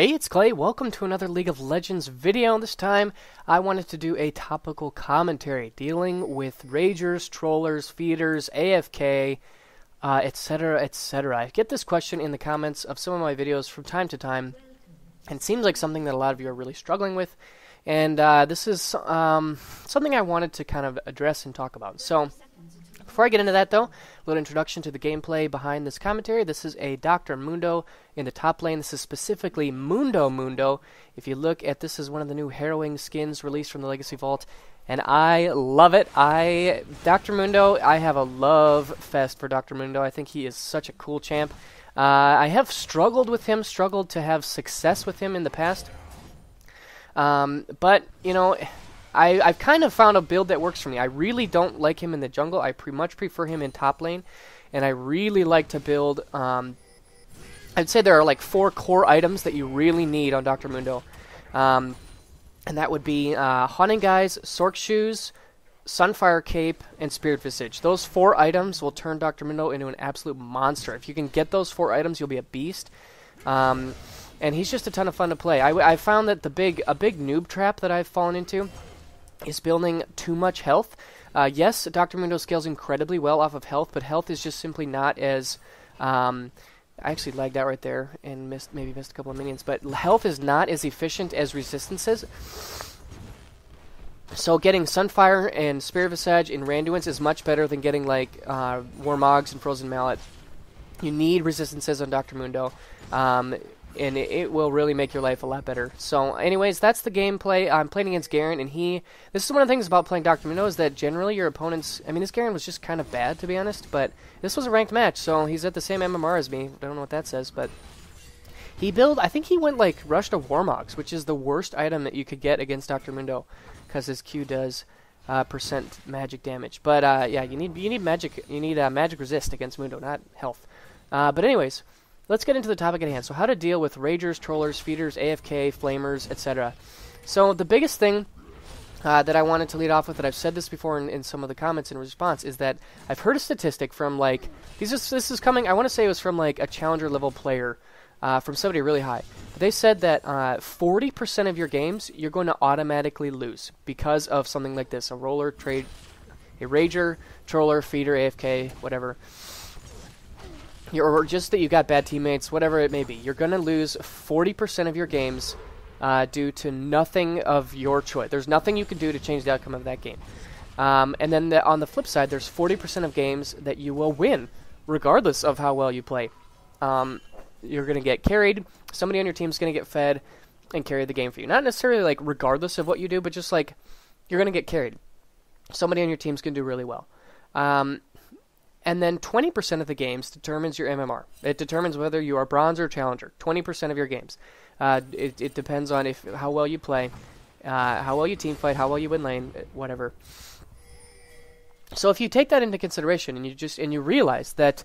Hey, it's Clay. Welcome to another League of Legends video. This time, I wanted to do a topical commentary dealing with ragers, trollers, feeders, AFK, etc., etc. I get this question in the comments of some of my videos from time to time, and it seems like something that a lot of you are really struggling with. And this is something I wanted to kind of address and talk about. So, before I get into that, though, a little introduction to the gameplay behind this commentary. This is a Dr. Mundo in the top lane. This is specifically Mundo. If you look at this, is one of the new harrowing skins released from the Legacy Vault, and I love it. Dr. Mundo, I have a love fest for Dr. Mundo. I think he is such a cool champ. I have struggled to have success with him in the past. But, you know, I've kind of found a build that works for me. I really don't like him in the jungle. I much prefer him in top lane. And I really like to build... I'd say there are like 4 core items that you really need on Dr. Mundo. And that would be Hunting Guys, Sork Shoes, Sunfire Cape, and Spirit Visage. Those 4 items will turn Dr. Mundo into an absolute monster. If you can get those 4 items, you'll be a beast. And he's just a ton of fun to play. I found that a big noob trap that I've fallen into is building too much health. Yes, Dr. Mundo scales incredibly well off of health, but health is just simply not as... I actually lagged out right there and maybe missed a couple of minions, but health is not as efficient as resistance is. So getting Sunfire and Spirit Visage in Randuin's is much better than getting like Warmogs and Frozen Mallet. You need resistances on Dr. Mundo. And it will really make your life a lot better. So, anyways, that's the gameplay. I'm playing against Garen, and this is one of the things about playing Dr. Mundo, is that generally your opponents... I mean, this Garen was just kind of bad, to be honest, but this was a ranked match, so he's at the same MMR as me. I don't know what that says, but... I think he went, like, Rush to Warmogs, which is the worst item that you could get against Dr. Mundo, because his Q does percent magic damage. But, yeah, you need magic resist against Mundo, not health. But anyways... Let's get into the topic at hand. So how to deal with ragers, trollers, feeders, AFK, flamers, etc. So the biggest thing that I wanted to lead off with, that I've said this before in some of the comments in response, is that I've heard a statistic from like, this is coming, I want to say it was from like a challenger level player, from somebody really high. They said that 40% of your games you're going to automatically lose because of something like this, a roller, trade, a rager, troller, feeder, AFK, whatever. Or just that you got bad teammates, whatever it may be. You're going to lose 40% of your games due to nothing of your choice. There's nothing you can do to change the outcome of that game. And then on the flip side, there's 40% of games that you will win, regardless of how well you play. You're going to get carried. Somebody on your team is going to get fed and carry the game for you. Not necessarily like regardless of what you do, but just like you're going to get carried. Somebody on your team is going to do really well. And then 20% of the games determines your MMR. It determines whether you are bronze or challenger. 20% of your games. It depends on how well you play, how well you team fight, how well you win lane, whatever. So if you take that into consideration and you realize that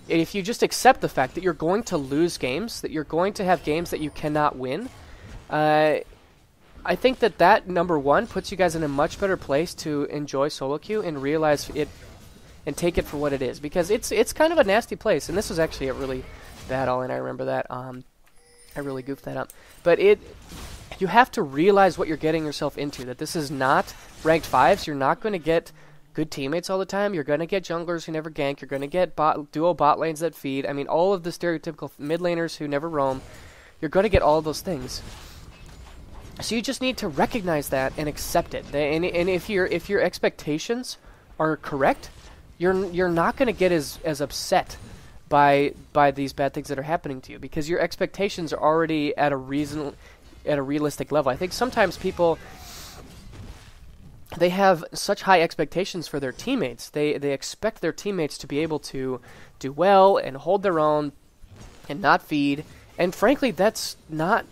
if you just accept the fact that you're going to lose games, that you're going to have games that you cannot win, I think that number one puts you guys in a much better place to enjoy solo queue and realize it. And take it for what it is, because it's kind of a nasty place. And this was actually a really bad all-in. I remember that. I really goofed that up. But you have to realize what you're getting yourself into. That this is not ranked 5s. You're not going to get good teammates all the time. You're going to get junglers who never gank. You're going to get duo bot lanes that feed. I mean, all of the stereotypical mid laners who never roam. You're going to get all of those things. So you just need to recognize that and accept it. And if your expectations are correct, you're not going to get as upset by these bad things that are happening to you, because your expectations are already at a realistic level. I think sometimes people, they have such high expectations for their teammates. They expect their teammates to be able to do well and hold their own and not feed. And frankly, that's not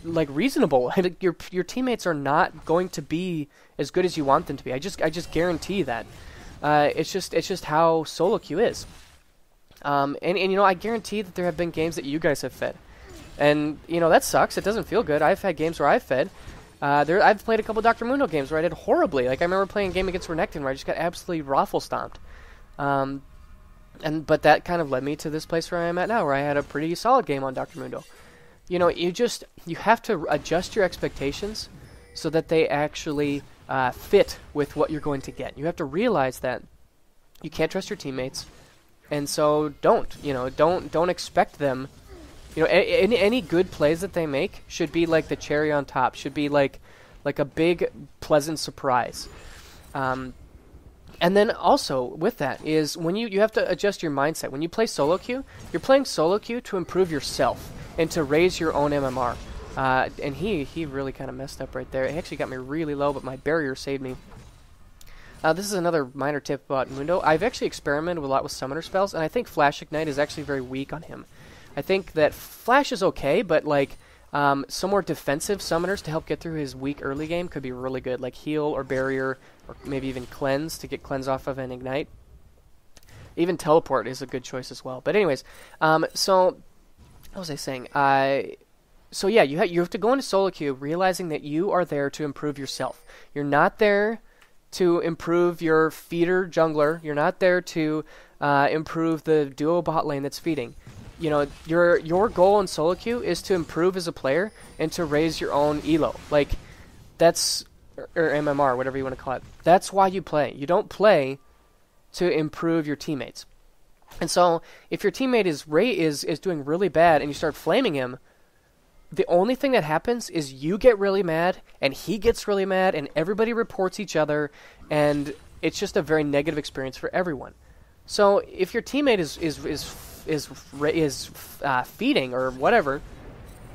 like reasonable. Your teammates are not going to be as good as you want them to be. I just guarantee that. It's just how solo queue is. And you know, I guarantee that there have been games that you guys have fed. And, you know, that sucks. It doesn't feel good. I've had games where I've fed. I've played a couple Dr. Mundo games where I did horribly. Like, I remember playing a game against Renekton where I just got absolutely raffle stomped. But that kind of led me to this place where I am at now, where I had a pretty solid game on Dr. Mundo. you know, you have to adjust your expectations so that they actually fit with what you're going to get. You have to realize that you can't trust your teammates, and so don't expect them. You know, any good plays that they make should be like the cherry on top. Should be like a big pleasant surprise. And then also with that is when you have to adjust your mindset. When you play solo queue, you're playing solo queue to improve yourself and to raise your own MMR. And he really kind of messed up right there. He actually got me really low, but my barrier saved me. This is another minor tip about Mundo. I've actually experimented a lot with summoner spells, and I think Flash Ignite is actually very weak on him. I think that Flash is okay, but like some more defensive summoners to help get through his weak early game could be really good, like heal or barrier, or maybe even cleanse to get cleanse off of an ignite. Even teleport is a good choice as well. But anyways, so what was I saying? So yeah, you have to go into solo queue realizing that you are there to improve yourself. You're not there to improve your feeder jungler. You're not there to improve the duo bot lane that's feeding. You know, your goal in solo queue is to improve as a player and to raise your own elo. Like, that's, or MMR, whatever you want to call it. That's why you play. You don't play to improve your teammates. And so, if your teammate is doing really bad and you start flaming him, the only thing that happens is you get really mad, and he gets really mad, and everybody reports each other, and it's just a very negative experience for everyone. So, if your teammate is feeding or whatever,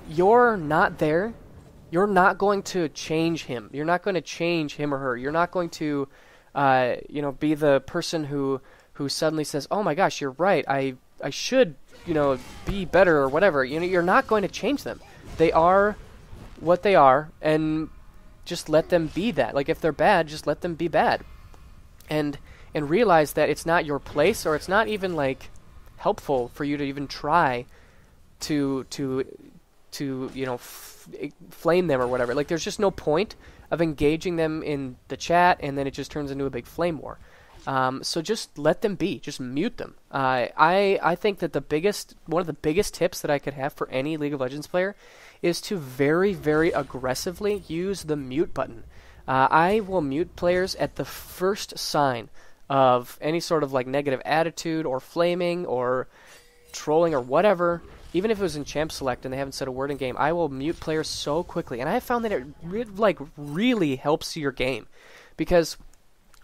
you're not there. You're not going to change him. You're not going to change him or her. You're not going to, be the person who suddenly says, "Oh my gosh, you're right. I should, be better," or whatever. You're not going to change them. They are what they are, and just let them be that. Like, if they're bad, just let them be bad, and realize that it's not your place, or it's not even like helpful for you to even try to flame them or whatever. Like, there's just no point of engaging them in the chat, and then it just turns into a big flame war. So just let them be. Just mute them. I think that one of the biggest tips that I could have for any League of Legends player is to very, very aggressively use the mute button. I will mute players at the first sign of any sort of like negative attitude or flaming or trolling or whatever. Even if it was in champ select and they haven't said a word in game, I will mute players so quickly. And I have found that it really helps your game, because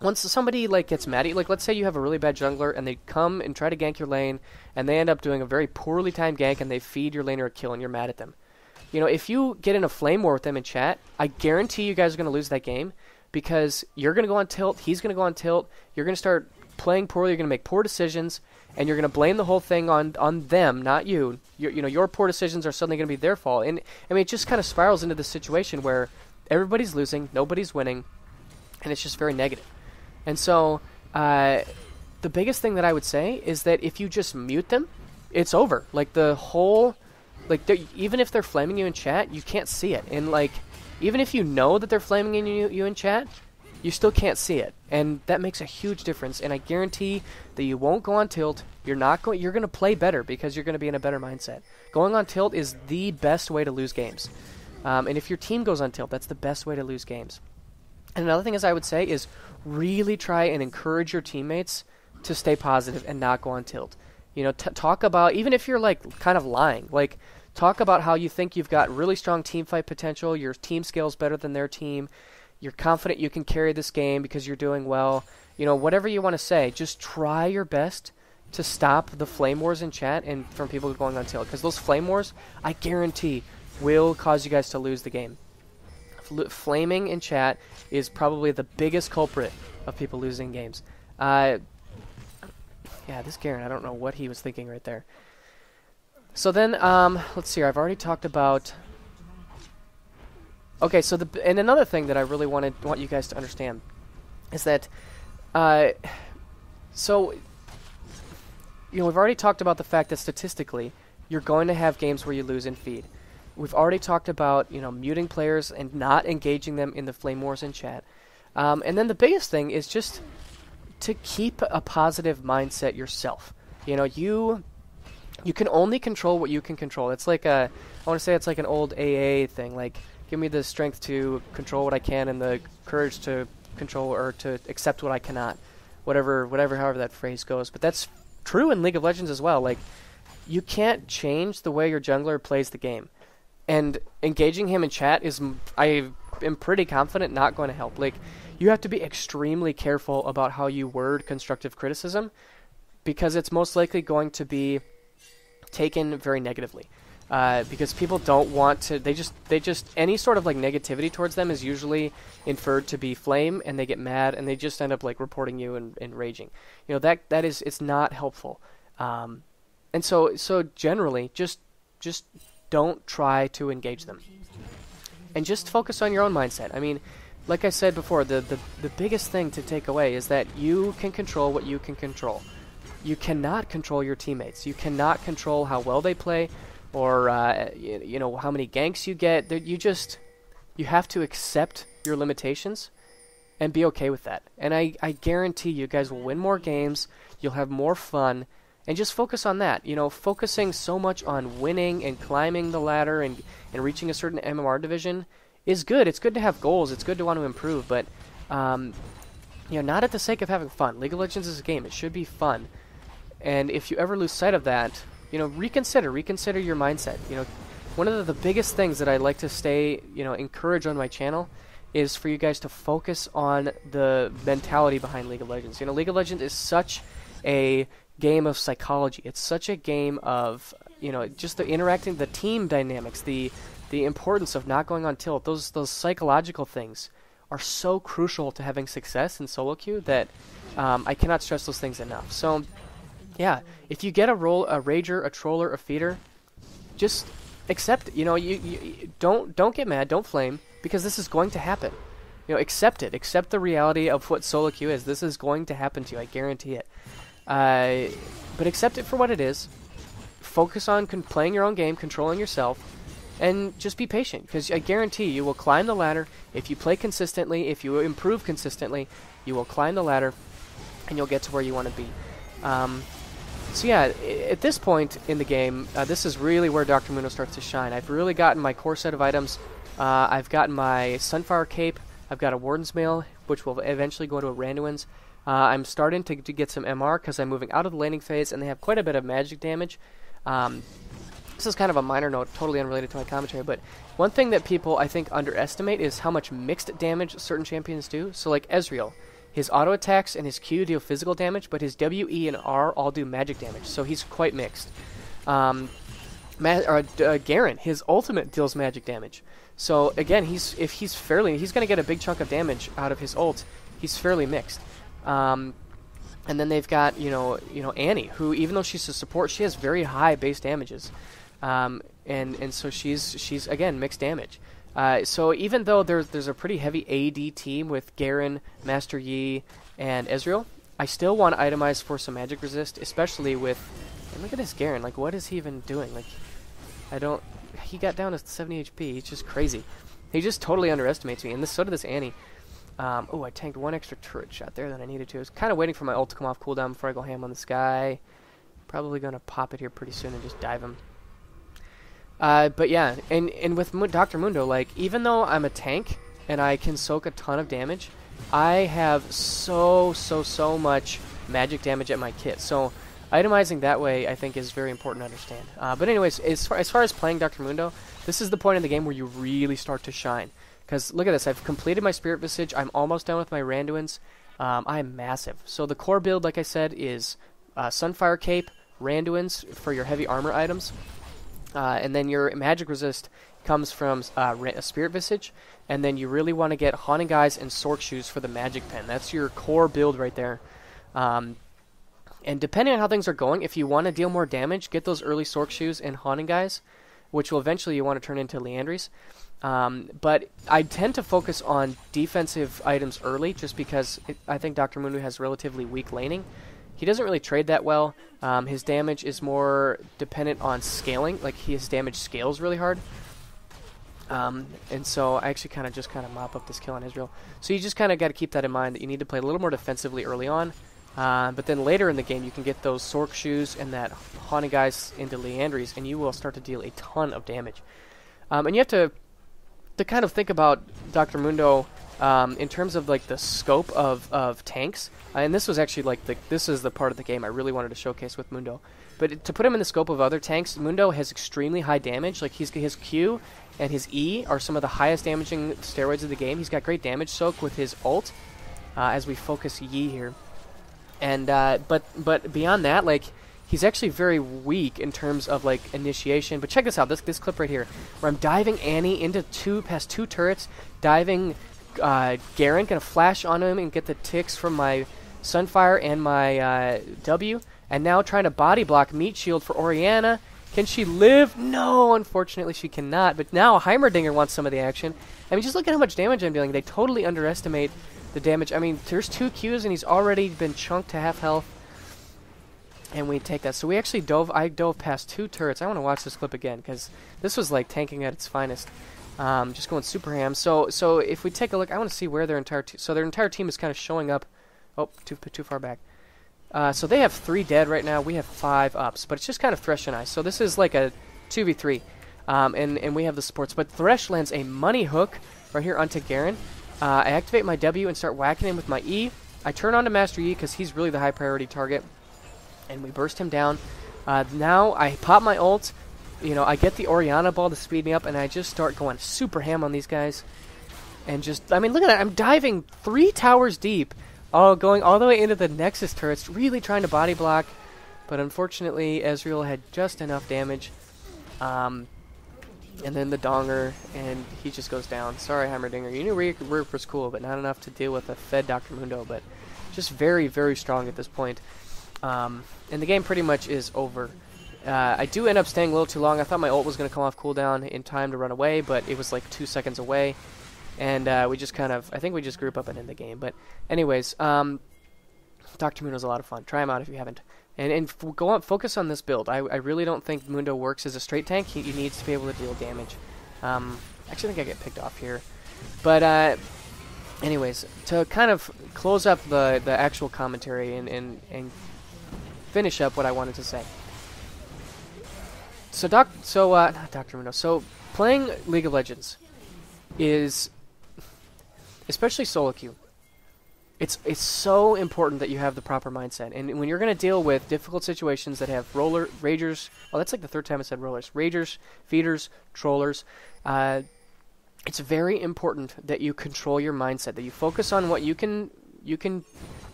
once somebody gets mad at you, let's say you have a really bad jungler and they come and try to gank your lane and they end up doing a very poorly timed gank and they feed your laner a kill and you're mad at them. If you get in a flame war with them in chat, I guarantee you guys are going to lose that game, because you're going to go on tilt, he's going to go on tilt, you're going to start playing poorly, you're going to make poor decisions, and you're going to blame the whole thing on them, not you. Your poor decisions are suddenly going to be their fault. And I mean, it just kind of spirals into this situation where everybody's losing, nobody's winning, and it's just very negative. And so the biggest thing that I would say is that if you just mute them, it's over. Like, the whole, even if they're flaming you in chat, you can't see it. And even if you know that they're flaming you in chat, you still can't see it, and that makes a huge difference. And I guarantee that you won't go on tilt. You're going to play better because you're going to be in a better mindset. Going on tilt is the best way to lose games. And if your team goes on tilt, that's the best way to lose games. And another thing I would say is really try and encourage your teammates to stay positive and not go on tilt. Talk about, even if you're kind of lying, talk about how you think you've got really strong team fight potential, your team scale's better than their team, you're confident you can carry this game because you're doing well. Whatever you want to say, just try your best to stop the flame wars in chat and from people going on tilt, because those flame wars, I guarantee, will cause you guys to lose the game. Flaming in chat is probably the biggest culprit of people losing games. Yeah, this Garen, I don't know what he was thinking right there. So then, let's see here. I've already talked about... Okay, so and another thing that I really want you guys to understand is that, we've already talked about the fact that statistically, you're going to have games where you lose in feed. We've already talked about, muting players and not engaging them in the flame wars in chat. And then the biggest thing is just to keep a positive mindset yourself. You can only control what you can control. It's like I want to say it's like an old AA thing. Like, give me the strength to control what I can and the courage to control or to accept what I cannot. However that phrase goes. But that's true in League of Legends as well. Like, you can't change the way your jungler plays the game. And engaging him in chat is, I am pretty confident, not going to help. Like, you have to be extremely careful about how you word constructive criticism, because it's most likely going to be taken very negatively. Because people don't want to, they just, any sort of like negativity towards them is usually inferred to be flame, and they get mad, and they just end up like reporting you and raging. You know, that is, it's not helpful. And so generally, just don't try to engage them. And just focus on your own mindset. I mean, like I said before, the biggest thing to take away is that you can control what you can control. You cannot control your teammates. You cannot control how well they play, or you know, how many ganks you get. You have to accept your limitations and be okay with that. And I guarantee you guys will win more games. You'll have more fun. And just focus on that. You know, focusing so much on winning and climbing the ladder and reaching a certain MMR division is good. It's good to have goals. It's good to want to improve. But, you know, not at the sake of having fun. League of Legends is a game. It should be fun. And if you ever lose sight of that, you know, reconsider your mindset. You know, one of the biggest things that I like to encourage on my channel is for you guys to focus on the mentality behind League of Legends. You know, League of Legends is such a game of psychology. It's such a game of, you know, just the interacting, the team dynamics, the importance of not going on tilt. Those psychological things are so crucial to having success in solo queue that I cannot stress those things enough. So, yeah, if you get a rager, a troller, a feeder, just accept it. You know, you don't get mad, don't flame, because this is going to happen. You know, accept it. Accept the reality of what solo queue is. This is going to happen to you. I guarantee it. But accept it for what it is. Focus on playing your own game, controlling yourself, and just be patient, because I guarantee you will climb the ladder. If you play consistently, if you improve consistently, you will climb the ladder, and you'll get to where you want to be. So yeah, at this point in the game, this is really where Dr. Mundo starts to shine. I've really gotten my core set of items. I've gotten my Sunfire Cape. I've got a Warden's Mail, which will eventually go to a Randuin's. I'm starting to get some MR because I'm moving out of the laning phase, and they have quite a bit of magic damage. This is kind of a minor note, totally unrelated to my commentary, but one thing that people, I think, underestimate is how much mixed damage certain champions do. So like Ezreal, his auto attacks and his Q deal physical damage, but his W, E, and R all do magic damage, so he's quite mixed. Garen, his ultimate deals magic damage. So again, he's going to get a big chunk of damage out of his ult. He's fairly mixed. And then they've got Annie, who, even though she's a support, she has very high base damages, and so she's again mixed damage. So even though there's a pretty heavy AD team with Garen, Master Yi, and Ezreal, I still want to itemize for some magic resist, especially with. And look at this Garen. Like, what is he even doing? Like, he got down to 70 HP. He's just crazy. He just totally underestimates me. And so did this Annie. Oh, I tanked one extra turret shot there than I needed to. I was kind of waiting for my ult to come off cooldown before I go ham on this guy. Probably going to pop it here pretty soon and just dive him. But yeah, and with Dr. Mundo, like, even though I'm a tank and I can soak a ton of damage, I have so much magic damage at my kit. So itemizing that way, I think, is very important to understand. But anyways, as far as playing Dr. Mundo, this is the point in the game where you really start to shine. Because look at this, I've completed my Spirit Visage, I'm almost done with my Randuin's. I'm massive. So the core build, like I said, is Sunfire Cape, Randuin's for your heavy armor items. And then your magic resist comes from a Spirit Visage. And then you really want to get Haunting Eyes and Sork Shoes for the magic pen. That's your core build right there. And depending on how things are going, if you want to deal more damage, get those early Sork Shoes and Haunting Eyes, which will eventually you want to turn into Leandries. But I tend to focus on defensive items early, just because I think Dr. Mundo has relatively weak laning. He doesn't really trade that well. His damage is more dependent on scaling, like his damage scales really hard. And so I actually kind of mop up this kill on Israel. So you just kind of got to keep that in mind, that you need to play a little more defensively early on. But then later in the game, you can get those Sork shoes and that Haunting Guys into Leandries, and you will start to deal a ton of damage. And you have to kind of think about Dr. Mundo in terms of like the scope of tanks. And this was actually like this is the part of the game I really wanted to showcase with Mundo. But to put him in the scope of other tanks, Mundo has extremely high damage. Like his Q and his E are some of the highest damaging steroids of the game. He's got great damage soak with his ult as we focus Yi here. And but beyond that, like he's actually very weak in terms of like initiation. But check this out, this clip right here, where I'm diving Annie into past two turrets, diving Garen, gonna flash on him and get the ticks from my Sunfire and my W, and now trying to body block Meat Shield for Orianna. Can she live? No, unfortunately she cannot. But now Heimerdinger wants some of the action. I mean, just look at how much damage I'm dealing. They totally underestimate the damage. I mean, there's 2 Qs and he's already been chunked to half health. And we take that. So we actually I dove past 2 turrets. I want to watch this clip again because this was like tanking at its finest. Just going super ham. So if we take a look, I want to see where their entire team is kind of showing up. Oh, too far back. So they have 3 dead right now. We have 5 ups, but it's just kind of Thresh and I. So this is like a 2v3, and we have the supports. But Thresh lands a money hook right here onto Garen. I activate my W and start whacking him with my E. I turn on to Master Yi because he's really the high priority target, and we burst him down. Now I pop my ult. You know, I get the Orianna ball to speed me up, and I just start going super ham on these guys. And just, I mean, look at that. I'm diving 3 towers deep. Going all the way into the Nexus turrets, really trying to body block, but unfortunately Ezreal had just enough damage. And then the Donger, and he just goes down. Sorry, Heimerdinger. You knew Reaper was cool, but not enough to deal with a fed Dr. Mundo, but just very, very strong at this point. And the game pretty much is over. I do end up staying a little too long. I thought my ult was going to come off cooldown in time to run away, but it was like 2 seconds away. And we just kind of, I think we just group up and end the game. But anyways, Dr. Mundo's a lot of fun. Try him out if you haven't. And go on, focus on this build. I really don't think Mundo works as a straight tank. He needs to be able to deal damage. Actually, I think I get picked off here. But anyways, to kind of close up the actual commentary and finish up what I wanted to say. So not Dr. Mundo. So playing League of Legends is, especially solo queue, it's so important that you have the proper mindset. And when you're going to deal with difficult situations that have ragers, oh, that's like the 3rd time I said rollers, ragers, feeders, trollers, it's very important that you control your mindset, that you focus on what you can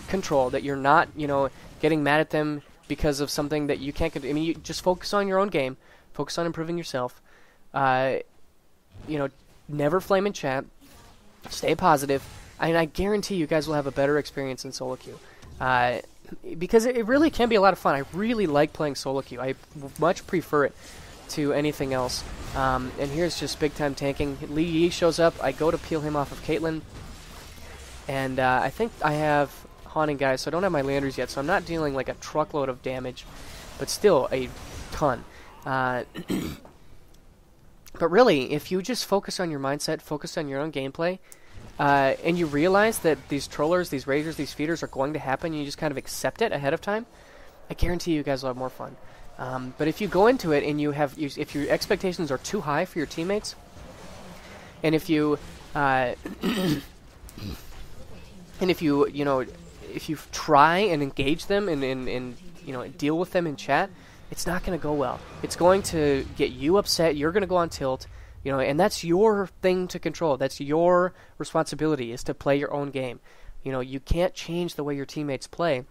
control, that you're not, you know, getting mad at them because of something that you can't control. I mean, you just focus on your own game, focus on improving yourself, you know, never flame in chat, stay positive. I mean, I guarantee you guys will have a better experience in solo queue. Because it really can be a lot of fun. I really like playing solo queue. I much prefer it to anything else. And here's just big time tanking. Li Yi shows up. I go to peel him off of Caitlyn. And I think I have Haunting Guys, so I don't have my Landers yet, so I'm not dealing like a truckload of damage, but still a ton. But really, if you just focus on your mindset, focus on your own gameplay, and you realize that these trollers, these ragers, these feeders are going to happen, and you just kind of accept it ahead of time, I guarantee you guys will have more fun. But if you go into it and if your expectations are too high for your teammates, and if you if you try and engage them and deal with them in chat, it's not going to go well. It's going to get you upset. You're going to go on tilt, and that's your thing to control. That's your responsibility, is to play your own game. You can't change the way your teammates play.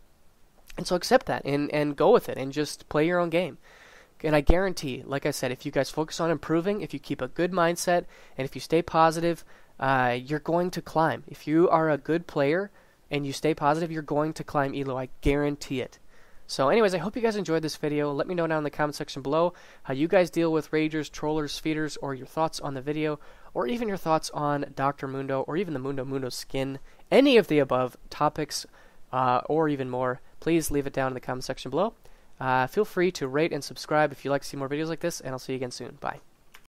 And so accept that and go with it and just play your own game. And I guarantee, like I said, if you guys focus on improving, if you keep a good mindset, and if you stay positive, you're going to climb. If you are a good player and you stay positive, you're going to climb ELO. I guarantee it. So anyways, I hope you guys enjoyed this video. Let me know down in the comment section below how you guys deal with ragers, trollers, feeders, or your thoughts on the video, or even your thoughts on Dr. Mundo, or even the Mundo skin. Any of the above topics, or even more, please leave it down in the comment section below. Feel free to rate and subscribe if you'd like to see more videos like this, and I'll see you again soon. Bye.